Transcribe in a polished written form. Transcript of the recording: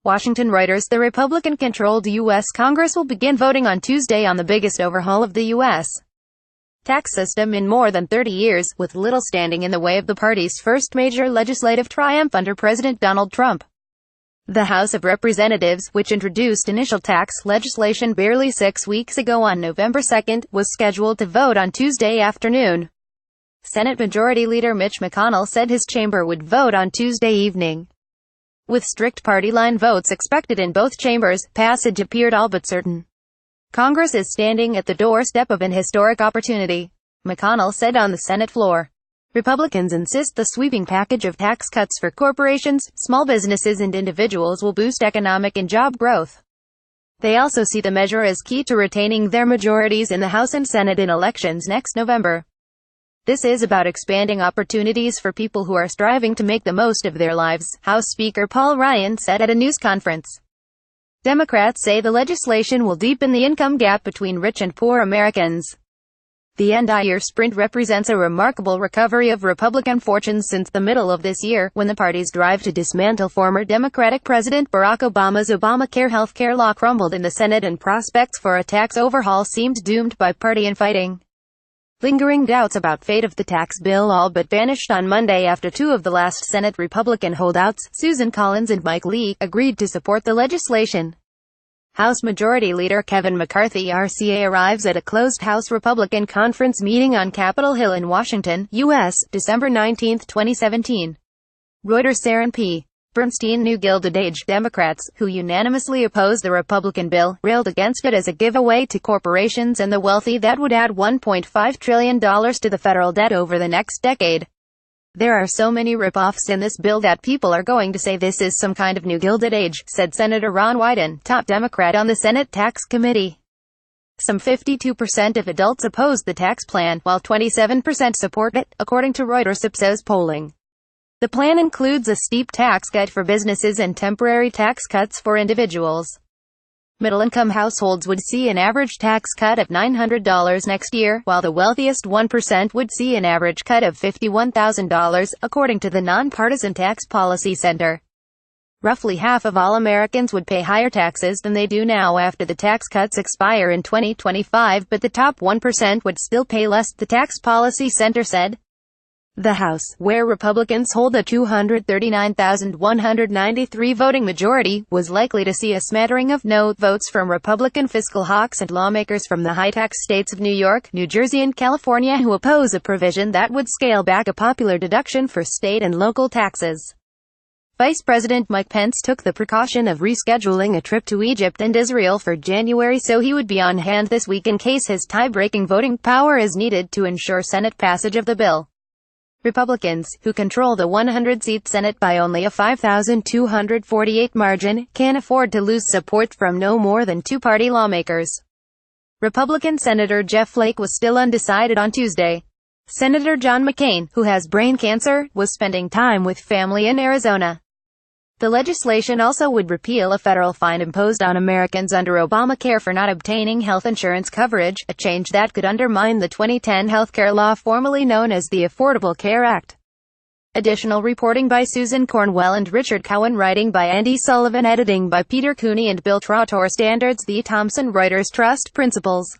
Washington. Reuters The Republican-controlled U.S. Congress will begin voting on Tuesday on the biggest overhaul of the U.S. tax system in more than 30 years, with little standing in the way of the party's first major legislative triumph under President Donald Trump. The House of Representatives, which introduced initial tax legislation barely 6 weeks ago on November 2, was scheduled to vote on Tuesday afternoon. Senate Majority Leader Mitch McConnell said his chamber would vote on Tuesday evening. With strict party line votes expected in both chambers, passage appeared all but certain. Congress is standing at the doorstep of an historic opportunity, McConnell said on the Senate floor. Republicans insist the sweeping package of tax cuts for corporations, small businesses and individuals will boost economic and job growth. They also see the measure as key to retaining their majorities in the House and Senate in elections next November. This is about expanding opportunities for people who are striving to make the most of their lives, House Speaker Paul Ryan said at a news conference. Democrats say the legislation will deepen the income gap between rich and poor Americans. The end-of-year sprint represents a remarkable recovery of Republican fortunes since the middle of this year, when the party's drive to dismantle former Democratic President Barack Obama's Obamacare healthcare law crumbled in the Senate and prospects for a tax overhaul seemed doomed by party infighting. Lingering doubts about fate of the tax bill all but vanished on Monday after two of the last Senate Republican holdouts, Susan Collins and Mike Lee, agreed to support the legislation. House Majority Leader Kevin McCarthy RCA arrives at a closed House Republican conference meeting on Capitol Hill in Washington, U.S., December 19, 2017. Reuters Sarah P. Bernstein. New Gilded Age. Democrats, who unanimously opposed the Republican bill, railed against it as a giveaway to corporations and the wealthy that would add $1.5 trillion to the federal debt over the next decade. There are so many rip-offs in this bill that people are going to say this is some kind of new Gilded Age, said Senator Ron Wyden, top Democrat on the Senate Tax Committee. Some 52% of adults opposed the tax plan, while 27% support it, according to Reuters Ipsos polling. The plan includes a steep tax cut for businesses and temporary tax cuts for individuals. Middle-income households would see an average tax cut of $900 next year, while the wealthiest 1% would see an average cut of $51,000, according to the Nonpartisan Tax Policy Center. Roughly half of all Americans would pay higher taxes than they do now after the tax cuts expire in 2025, but the top 1% would still pay less, the Tax Policy Center said. The House, where Republicans hold a 239,193 voting majority, was likely to see a smattering of no votes from Republican fiscal hawks and lawmakers from the high-tax states of New York, New Jersey and California who oppose a provision that would scale back a popular deduction for state and local taxes. Vice President Mike Pence took the precaution of rescheduling a trip to Egypt and Israel for January so he would be on hand this week in case his tie-breaking voting power is needed to ensure Senate passage of the bill. Republicans, who control the 100-seat Senate by only a 5,248 margin, can't afford to lose support from no more than two party lawmakers. Republican Senator Jeff Flake was still undecided on Tuesday. Senator John McCain, who has brain cancer, was spending time with family in Arizona. The legislation also would repeal a federal fine imposed on Americans under Obamacare for not obtaining health insurance coverage, a change that could undermine the 2010 healthcare law formerly known as the Affordable Care Act. Additional reporting by Susan Cornwell and Richard Cowan, writing by Andy Sullivan, editing by Peter Cooney and Bill Trautor. Standards: The Thomson Reuters Trust Principles.